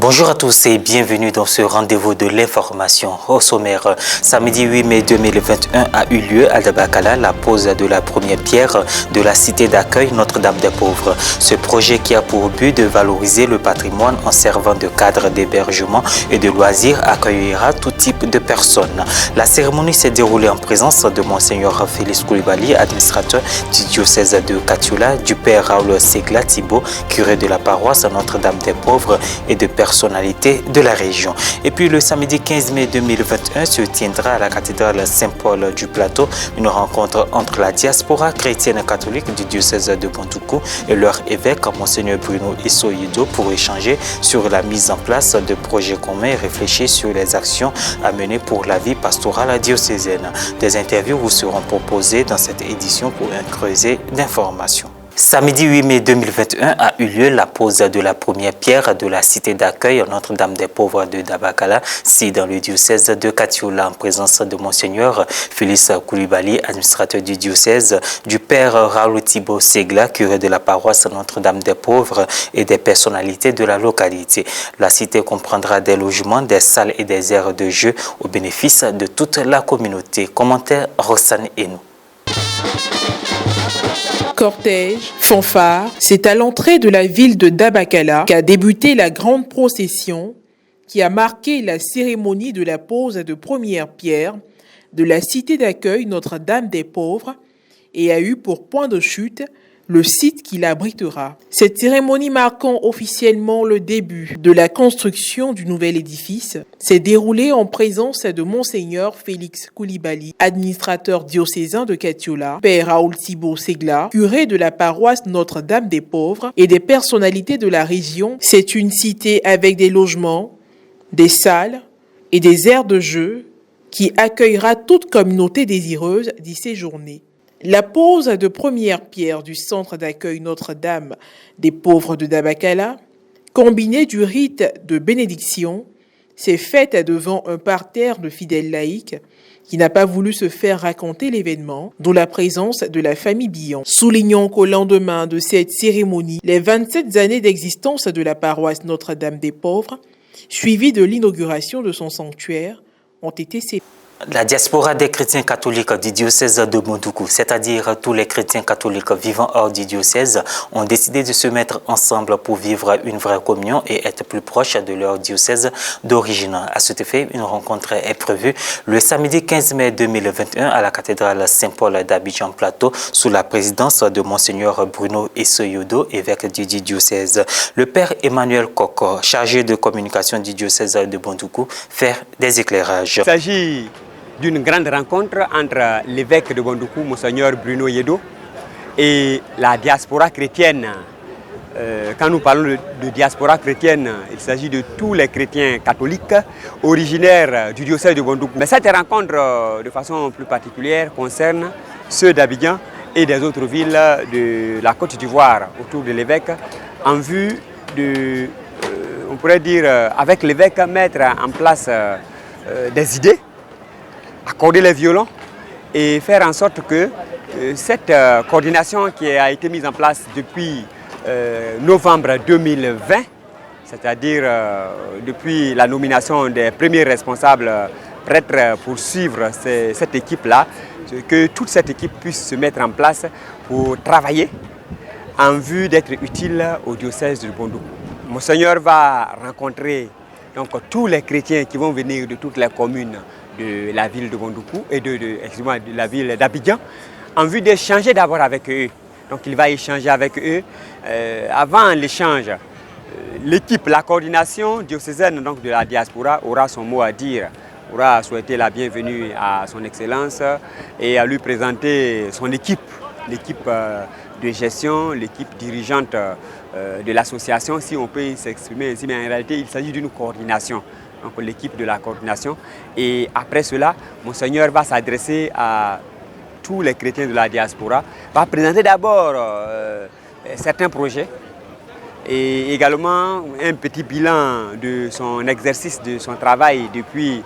Bonjour à tous et bienvenue dans ce rendez-vous de l'information. Au sommaire, samedi 8 mai 2021 a eu lieu à Dabakala la pose de la première pierre de la cité d'accueil Notre-Dame des Pauvres. Ce projet qui a pour but de valoriser le patrimoine en servant de cadre d'hébergement et de loisirs accueillera tout type de personnes. La cérémonie s'est déroulée en présence de Monseigneur Félix Koulibaly, administrateur du diocèse de Katiula, du Père Raoul Segla Thibault, curé de la paroisse Notre-Dame des Pauvres et de personnalités de la région. Et puis le samedi 15 mai 2021 se tiendra à la cathédrale Saint-Paul du Plateau une rencontre entre la diaspora chrétienne catholique du diocèse de Bondoukou et leur évêque Monseigneur Bruno Issoyedo pour échanger sur la mise en place de projets communs et réfléchir sur les actions à mener pour la vie pastorale diocésaine. Des interviews vous seront proposées dans cette édition pour un creuset d'informations. Samedi 8 mai 2021 a eu lieu la pose de la première pierre de la cité d'accueil Notre-Dame des Pauvres de Dabakala, si dans le diocèse de Katiula, en présence de Monseigneur Félix Koulibaly, administrateur du diocèse, du Père Raoul Thibault Segla, curé de la paroisse Notre-Dame des Pauvres et des personnalités de la localité. La cité comprendra des logements, des salles et des aires de jeu au bénéfice de toute la communauté. Commentaire Roxane Enou. Cortège, fanfare, c'est à l'entrée de la ville de Dabakala qu'a débuté la grande procession qui a marqué la cérémonie de la pose de première pierre de la cité d'accueil Notre-Dame des Pauvres et a eu pour point de chute le site qui l'abritera. Cette cérémonie marquant officiellement le début de la construction du nouvel édifice s'est déroulée en présence de Monseigneur Félix Koulibaly, administrateur diocésain de Katiula, Père Raoul Thibault Segla, curé de la paroisse Notre-Dame des Pauvres et des personnalités de la région. C'est une cité avec des logements, des salles et des aires de jeu qui accueillera toute communauté désireuse d'y séjourner. La pose de première pierre du centre d'accueil Notre-Dame des Pauvres de Dabakala, combinée du rite de bénédiction, s'est faite devant un parterre de fidèles laïcs qui n'a pas voulu se faire raconter l'événement, dont la présence de la famille Billon. Soulignons qu'au lendemain de cette cérémonie, les 27 années d'existence de la paroisse Notre-Dame des Pauvres, suivies de l'inauguration de son sanctuaire, ont été célébrées. La diaspora des chrétiens catholiques du diocèse de Bondoukou, c'est-à-dire tous les chrétiens catholiques vivant hors du diocèse, ont décidé de se mettre ensemble pour vivre une vraie communion et être plus proches de leur diocèse d'origine. À cet effet, une rencontre est prévue le samedi 15 mai 2021 à la cathédrale Saint-Paul d'Abidjan Plateau sous la présidence de Monseigneur Bruno Issoyedo, évêque du diocèse. Le Père Emmanuel Koko, chargé de communication du diocèse de Bondoukou, fait des éclairages. Il s'agit d'une grande rencontre entre l'évêque de Bondoukou, Monseigneur Bruno Yedo, et la diaspora chrétienne. Quand nous parlons de diaspora chrétienne, il s'agit de tous les chrétiens catholiques originaires du diocèse de Bondoukou. Mais cette rencontre, de façon plus particulière, concerne ceux d'Abidjan et des autres villes de la Côte d'Ivoire autour de l'évêque, en vue de, on pourrait dire, avec l'évêque, mettre en place des idées, accorder les violons et faire en sorte que cette coordination qui a été mise en place depuis novembre 2020, c'est-à-dire depuis la nomination des premiers responsables prêtres pour suivre cette équipe-là, que toute cette équipe puisse se mettre en place pour travailler en vue d'être utile au diocèse de Bondoukou. Monseigneur va rencontrer donc tous les chrétiens qui vont venir de toutes les communes de la ville de Bondoukou et de la ville d'Abidjan, en vue d'échanger d'abord avec eux. Donc il va échanger avec eux. Avant l'échange, l'équipe, la coordination diocésaine donc, de la diaspora aura son mot à dire, aura souhaité la bienvenue à son Excellence et à lui présenter son équipe, l'équipe de gestion, l'équipe dirigeante de l'association, si on peut s'exprimer ainsi, mais en réalité il s'agit d'une coordination. Donc l'équipe de la coordination. Et après cela, Monseigneur va s'adresser à tous les chrétiens de la diaspora, va présenter d'abord certains projets et également un petit bilan de son exercice, de son travail depuis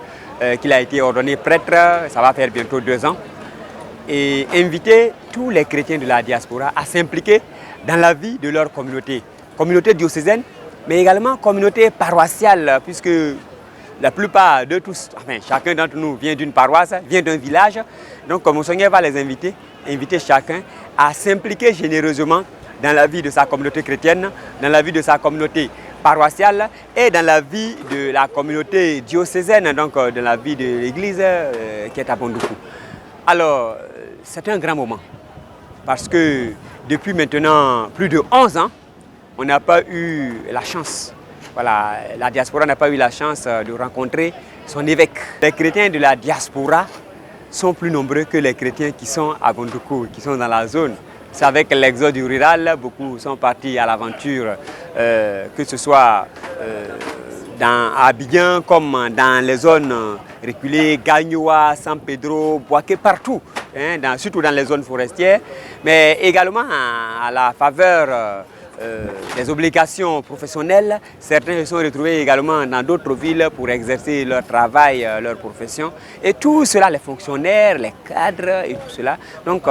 qu'il a été ordonné prêtre, ça va faire bientôt 2 ans, et inviter tous les chrétiens de la diaspora à s'impliquer dans la vie de leur communauté diocésaine mais également communauté paroissiale, puisque la plupart de tous, enfin chacun d'entre nous vient d'une paroisse, vient d'un village. Donc Monseigneur va les inviter chacun à s'impliquer généreusement dans la vie de sa communauté chrétienne, dans la vie de sa communauté paroissiale et dans la vie de la communauté diocésaine, donc dans la vie de l'église qui est à Bondoukou. Alors, c'est un grand moment parce que depuis maintenant plus de 11 ans, on n'a pas eu la chance, voilà, la diaspora n'a pas eu la chance de rencontrer son évêque. Les chrétiens de la diaspora sont plus nombreux que les chrétiens qui sont à Bondoukou, qui sont dans la zone. C'est avec l'exode rural, beaucoup sont partis à l'aventure, que ce soit à Abidjan comme dans les zones reculées, Gagnoa, San Pedro, Boaké, partout, hein, surtout dans les zones forestières, mais également à la faveur des obligations professionnelles. Certains se sont retrouvés également dans d'autres villes pour exercer leur travail, leur profession. Et tout cela, les fonctionnaires, les cadres et tout cela. Donc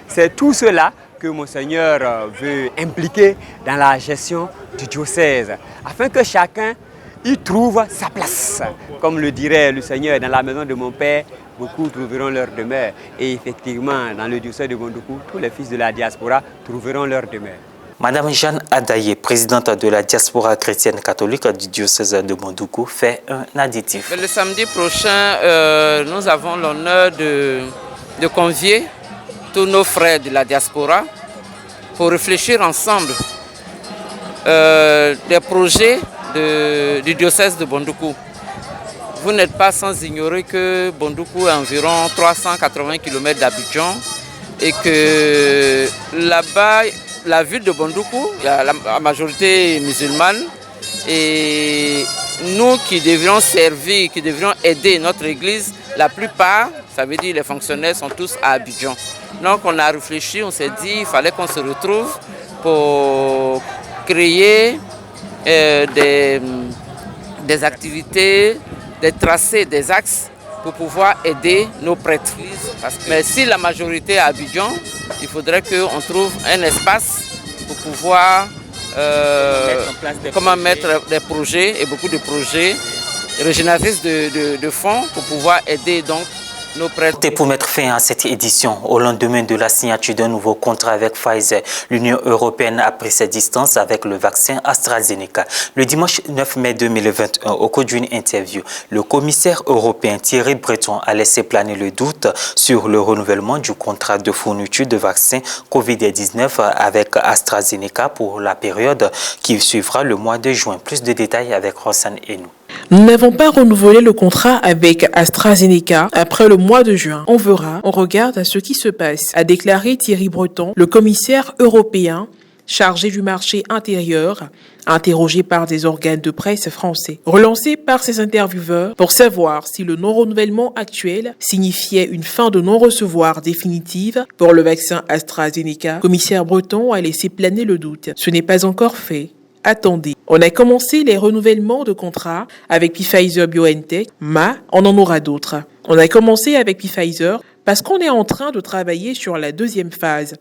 c'est tout cela que Monseigneur veut impliquer dans la gestion du diocèse, afin que chacun y trouve sa place. Comme le dirait le Seigneur, dans la maison de mon Père, beaucoup trouveront leur demeure. Et effectivement, dans le diocèse de Bondoukou, tous les fils de la diaspora trouveront leur demeure. Madame Jeanne Adaye, présidente de la diaspora chrétienne catholique du diocèse de Bondoukou, fait un additif. Le samedi prochain, nous avons l'honneur de convier tous nos frères de la diaspora pour réfléchir ensemble des projets du diocèse de Bondoukou. Vous n'êtes pas sans ignorer que Bondoukou est environ 380 km d'Abidjan et que là-bas, la ville de Bondoukou, il y a la majorité musulmane et nous qui devrions servir, qui devrions aider notre église, la plupart, ça veut dire les fonctionnaires sont tous à Abidjan. Donc on a réfléchi, on s'est dit qu'il fallait qu'on se retrouve pour créer des activités, des tracés, des axes pour pouvoir aider nos prêtres. Mais si la majorité est à Abidjan, il faudrait qu'on trouve un espace pour pouvoir mettre des projets et beaucoup de projets régénératrices de fonds pour pouvoir aider donc nos prêtres. Pour mettre fin à cette édition, au lendemain de la signature d'un nouveau contrat avec Pfizer, l'Union européenne a pris ses distances avec le vaccin AstraZeneca. Le dimanche 9 mai 2021, au cours d'une interview, le commissaire européen Thierry Breton a laissé planer le doute sur le renouvellement du contrat de fourniture de vaccins Covid-19 avec AstraZeneca pour la période qui suivra le mois de juin. Plus de détails avec Rossane Enou. Nous n'avons pas renouvelé le contrat avec AstraZeneca après le mois de juin. On verra, on regarde à ce qui se passe, a déclaré Thierry Breton, le commissaire européen chargé du marché intérieur, interrogé par des organes de presse français. Relancé par ses intervieweurs pour savoir si le non-renouvellement actuel signifiait une fin de non-recevoir définitive pour le vaccin AstraZeneca, le commissaire Breton a laissé planer le doute. Ce n'est pas encore fait. Attendez, on a commencé les renouvellements de contrats avec Pfizer-BioNTech, mais on en aura d'autres. On a commencé avec Pfizer parce qu'on est en train de travailler sur la deuxième phase,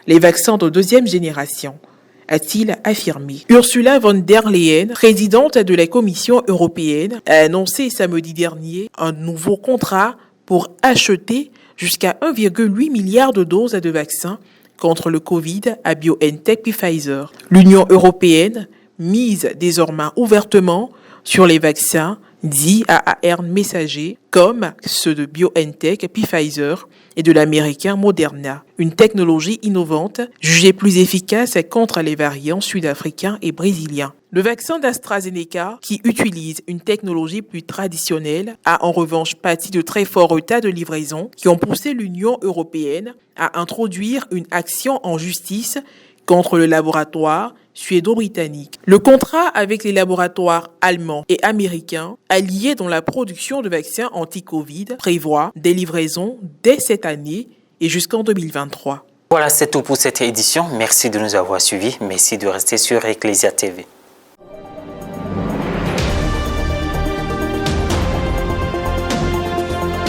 les vaccins de deuxième génération, a-t-il affirmé. Ursula von der Leyen, présidente de la Commission européenne, a annoncé samedi dernier un nouveau contrat pour acheter jusqu'à 1,8 milliard de doses de vaccins contre le Covid à BioNTech puis Pfizer. L'Union européenne mise désormais ouvertement sur les vaccins dits à ARN messager comme ceux de BioNTech puis Pfizer et de l'américain Moderna, une technologie innovante jugée plus efficace contre les variants sud-africains et brésiliens. Le vaccin d'AstraZeneca, qui utilise une technologie plus traditionnelle, a en revanche pâti de très forts retards de livraison qui ont poussé l'Union européenne à introduire une action en justice contre le laboratoire suédo-britannique. Le contrat avec les laboratoires allemands et américains, alliés dans la production de vaccins anti-Covid, prévoit des livraisons dès cette année et jusqu'en 2023. Voilà, c'est tout pour cette édition. Merci de nous avoir suivis. Merci de rester sur Ecclesia TV.